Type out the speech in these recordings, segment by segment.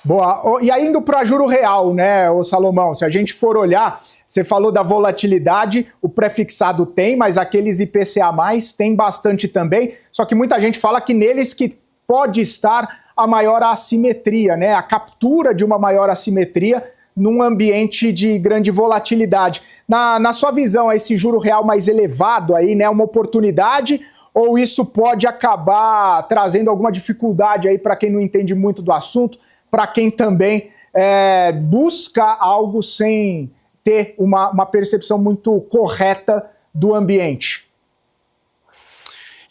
Boa. E aí indo para juro real, né, ô Salomão? Se a gente for olhar, você falou da volatilidade, o pré-fixado tem, mas aqueles IPCA+, tem bastante também, só que muita gente fala que neles que pode estar a maior assimetria, né? A captura de uma maior assimetria num ambiente de grande volatilidade. Na sua visão, esse juro real mais elevado aí, né, uma oportunidade, ou isso pode acabar trazendo alguma dificuldade aí para quem não entende muito do assunto, para quem também busca algo sem ter uma percepção muito correta do ambiente?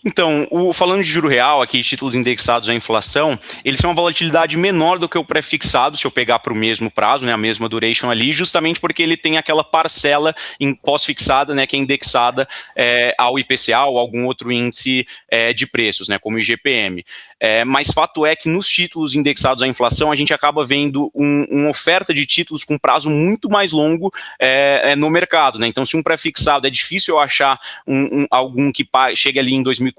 Então, falando de juro real, aqui títulos indexados à inflação, eles têm uma volatilidade menor do que o pré-fixado, se eu pegar para o mesmo prazo, né, a mesma duration ali, justamente porque ele tem aquela parcela em pós-fixada, né, que é indexada ao IPCA ou algum outro índice de preços, né, como o IGPM. Mas fato é que nos títulos indexados à inflação, a gente acaba vendo uma oferta de títulos com prazo muito mais longo no mercado, né? Então, se um pré-fixado é difícil eu achar algum que chegue ali em 2040,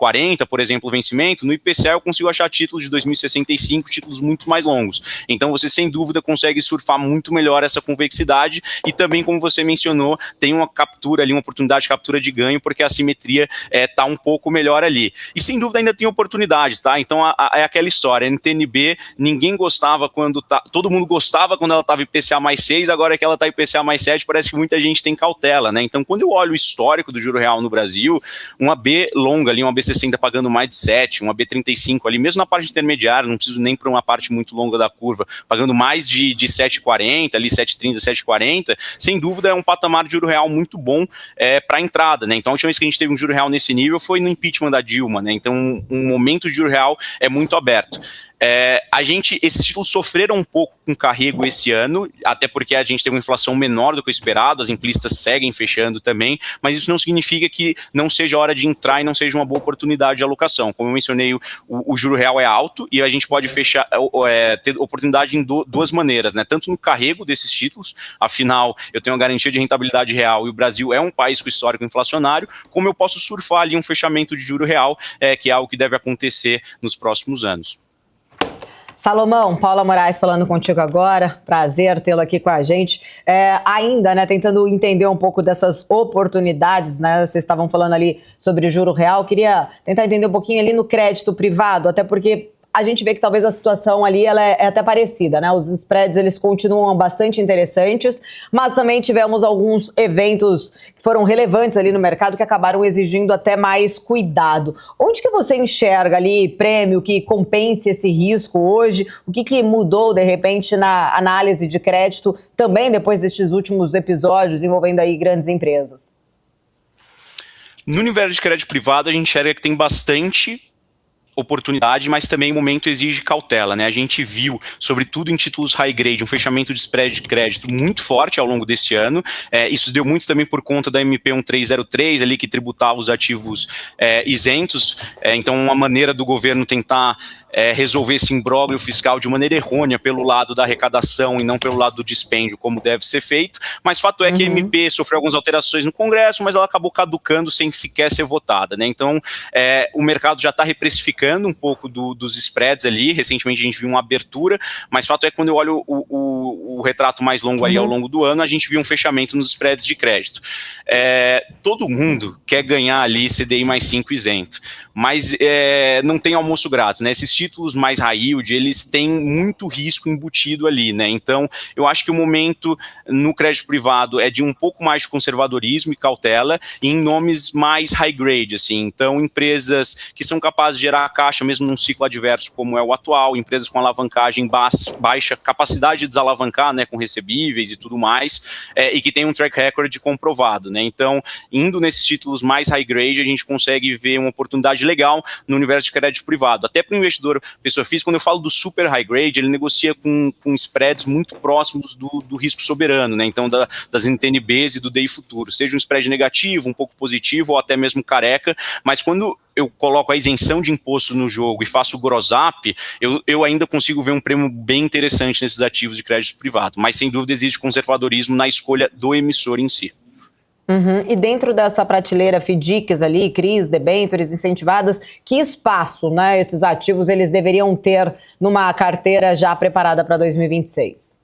por exemplo, o vencimento, no IPCA eu consigo achar títulos de 2065, títulos muito mais longos. Então, você sem dúvida consegue surfar muito melhor essa convexidade e também, como você mencionou, tem uma captura ali, uma oportunidade de captura de ganho, porque a simetria está um pouco melhor ali. E sem dúvida ainda tem oportunidade, tá? Então, é aquela história, a NTNB, ninguém gostava todo mundo gostava quando ela estava IPCA mais 6, agora que ela está IPCA mais 7, parece que muita gente tem cautela, né? Então, quando eu olho o histórico do juro real no Brasil, uma B longa ali, uma B60 pagando mais de 7, uma B35 ali, mesmo na parte intermediária, não preciso nem para uma parte muito longa da curva, pagando mais de 7,40, ali 7,30, 7,40, sem dúvida é um patamar de juro real muito bom para a entrada, né? Então, a última vez que a gente teve um juro real nesse nível foi no impeachment da Dilma, né? Então, um momento de juro real é muito aberto. Esses títulos sofreram um pouco com carrego esse ano, até porque a gente teve uma inflação menor do que o esperado, as implistas seguem fechando também, mas isso não significa que não seja hora de entrar e não seja uma boa oportunidade de alocação. Como eu mencionei, o juro real é alto e a gente pode ter oportunidade em duas maneiras, né? Tanto no carrego desses títulos, afinal, eu tenho uma garantia de rentabilidade real e o Brasil é um país com histórico inflacionário, como eu posso surfar ali um fechamento de juro real, que é algo que deve acontecer nos próximos anos. Salomão, Paula Moraes falando contigo agora, prazer tê-lo aqui com a gente. Ainda, né, tentando entender um pouco dessas oportunidades, né, vocês estavam falando ali sobre juro real, queria tentar entender um pouquinho ali no crédito privado, até porque a gente vê que talvez a situação ali ela é até parecida, né? Os spreads eles continuam bastante interessantes, mas também tivemos alguns eventos que foram relevantes ali no mercado que acabaram exigindo até mais cuidado. Onde que você enxerga ali prêmio que compense esse risco hoje? O que mudou de repente na análise de crédito também depois destes últimos episódios envolvendo aí grandes empresas? No universo de crédito privado a gente enxerga que tem bastante oportunidade, mas também o momento exige cautela, né? A gente viu, sobretudo em títulos high grade, um fechamento de spread de crédito muito forte ao longo desse ano. Isso deu muito também por conta da MP 1303 ali que tributava os ativos isentos. Então, uma maneira do governo tentar resolver esse imbróglio fiscal de maneira errônea pelo lado da arrecadação e não pelo lado do dispêndio, como deve ser feito. Mas fato é que a MP sofreu algumas alterações no Congresso, mas ela acabou caducando sem sequer ser votada, né? Então, o mercado já está reprecificando um pouco dos spreads ali. Recentemente a gente viu uma abertura, mas fato é que quando eu olho o retrato mais longo aí ao longo do ano, a gente viu um fechamento nos spreads de crédito. Todo mundo quer ganhar ali CDI mais 5 isento, mas não tem almoço grátis, né? Esses títulos mais high yield, eles têm muito risco embutido ali, né? Então, eu acho que o momento no crédito privado é de um pouco mais de conservadorismo e cautela e em nomes mais high grade, assim. Então, empresas que são capazes de gerar caixa mesmo num ciclo adverso como é o atual, empresas com alavancagem baixa, capacidade de desalavancar, né, com recebíveis e tudo mais, e que tem um track record comprovado, né? Então, indo nesses títulos mais high grade, a gente consegue ver uma oportunidade legal no universo de crédito privado. Até para o investidor pessoa física, quando eu falo do super high grade, ele negocia com spreads muito próximos do risco soberano, né? Então, das NTNBs e do DI futuro, seja um spread negativo, um pouco positivo ou até mesmo careca, mas quando eu coloco a isenção de imposto no jogo e faço o gross up, eu ainda consigo ver um prêmio bem interessante nesses ativos de crédito privado, mas sem dúvida existe conservadorismo na escolha do emissor em si. Uhum. E dentro dessa prateleira FDICs ali, CRIs, debêntures incentivadas, que espaço, né, esses ativos eles deveriam ter numa carteira já preparada para 2026?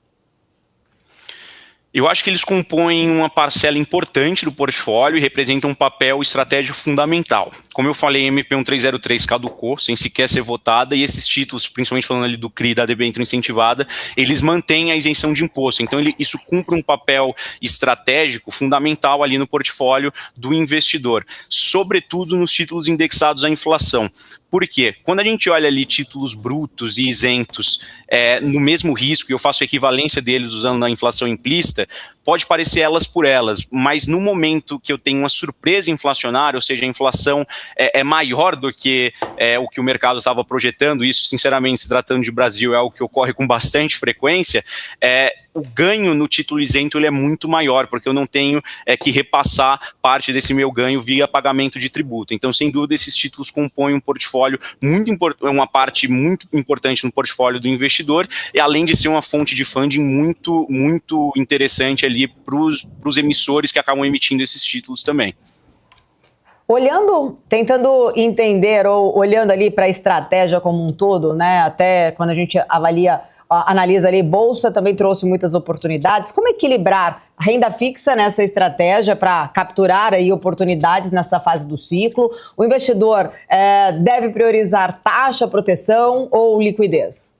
Eu acho que eles compõem uma parcela importante do portfólio e representam um papel estratégico fundamental. Como eu falei, a MP 1303 caducou, sem sequer ser votada, e esses títulos, principalmente falando ali do CRI e da debênture incentivada, eles mantêm a isenção de imposto. Então, isso cumpre um papel estratégico fundamental ali no portfólio do investidor, sobretudo nos títulos indexados à inflação. Por quê? Quando a gente olha ali títulos brutos e isentos no mesmo risco, e eu faço a equivalência deles usando a inflação implícita, pode parecer elas por elas, mas no momento que eu tenho uma surpresa inflacionária, ou seja, a inflação é maior do que o que o mercado estava projetando, isso, sinceramente, se tratando de Brasil, é algo que ocorre com bastante frequência, o ganho no título isento ele é muito maior, porque eu não tenho que repassar parte desse meu ganho via pagamento de tributo. Então, sem dúvida, esses títulos compõem um portfólio uma parte muito importante no portfólio do investidor, e além de ser uma fonte de funding muito, muito interessante ali para os emissores que acabam emitindo esses títulos também. Tentando entender ou olhando ali para a estratégia como um todo, né? Até quando a gente analisa ali, Bolsa também trouxe muitas oportunidades. Como equilibrar a renda fixa nessa estratégia para capturar aí oportunidades nessa fase do ciclo? O investidor deve priorizar taxa, proteção ou liquidez?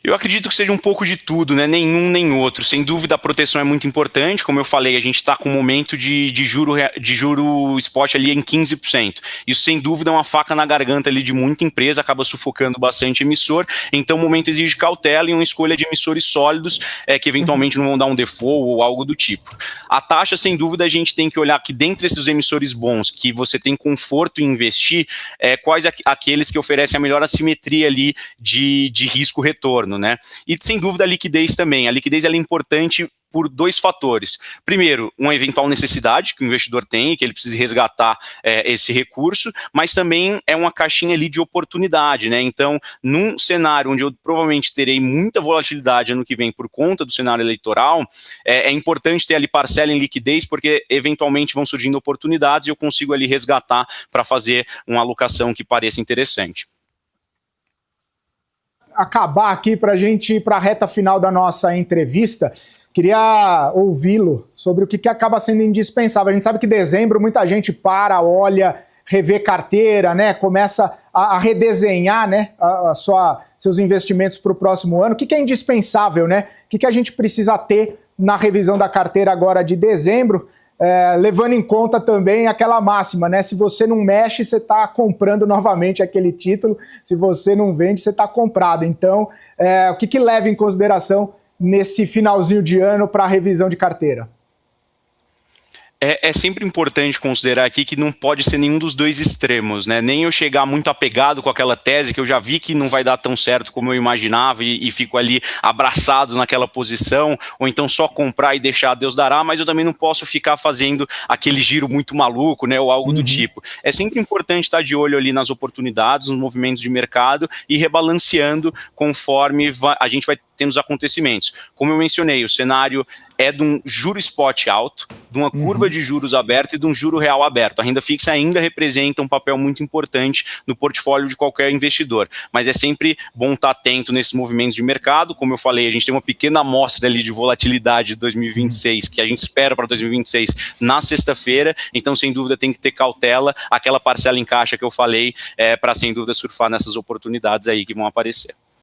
Eu acredito que seja um pouco de tudo, né? Nenhum nem outro. Sem dúvida, a proteção é muito importante. Como eu falei, a gente está com um momento de juro spot ali em 15%. Isso, sem dúvida, é uma faca na garganta ali de muita empresa, acaba sufocando bastante emissor. Então, o momento exige cautela e uma escolha de emissores sólidos que eventualmente não vão dar um default ou algo do tipo. A taxa, sem dúvida, a gente tem que olhar que dentre esses emissores bons, que você tem conforto em investir, quais aqueles que oferecem a melhor assimetria ali de risco-retorno, né? E sem dúvida a liquidez também. A liquidez ela é importante por dois fatores. Primeiro, uma eventual necessidade que o investidor tem, que ele precisa resgatar esse recurso, mas também é uma caixinha ali de oportunidade, né? Então, num cenário onde eu provavelmente terei muita volatilidade ano que vem por conta do cenário eleitoral, é importante ter ali parcela em liquidez, porque eventualmente vão surgindo oportunidades e eu consigo ali resgatar para fazer uma alocação que pareça interessante. Acabar aqui para a gente ir para a reta final da nossa entrevista, queria ouvi-lo sobre o que acaba sendo indispensável. A gente sabe que em dezembro muita gente olha, revê carteira, né? Começa a redesenhar, né? Seus investimentos para o próximo ano. O que é indispensável, né? O que a gente precisa ter na revisão da carteira agora de dezembro? Levando em conta também aquela máxima, né? Se você não mexe, você está comprando novamente aquele título. Se você não vende, você está comprado. Então, o que leva em consideração nesse finalzinho de ano para a revisão de carteira? É sempre importante considerar aqui que não pode ser nenhum dos dois extremos, né? Nem eu chegar muito apegado com aquela tese que eu já vi que não vai dar tão certo como eu imaginava e fico ali abraçado naquela posição, ou então só comprar e deixar Deus dará, mas eu também não posso ficar fazendo aquele giro muito maluco, né? Ou algo do tipo. É sempre importante estar de olho ali nas oportunidades, nos movimentos de mercado e rebalanceando conforme a gente vai tendo os acontecimentos. Como eu mencionei, o cenário é de um juro spot alto, de uma curva de juros aberta e de um juro real aberto. A renda fixa ainda representa um papel muito importante no portfólio de qualquer investidor, mas é sempre bom estar atento nesses movimentos de mercado. Como eu falei, a gente tem uma pequena amostra ali de volatilidade de 2026, que a gente espera para 2026 na sexta-feira, então sem dúvida tem que ter cautela, aquela parcela em caixa que eu falei, para sem dúvida surfar nessas oportunidades aí que vão aparecer.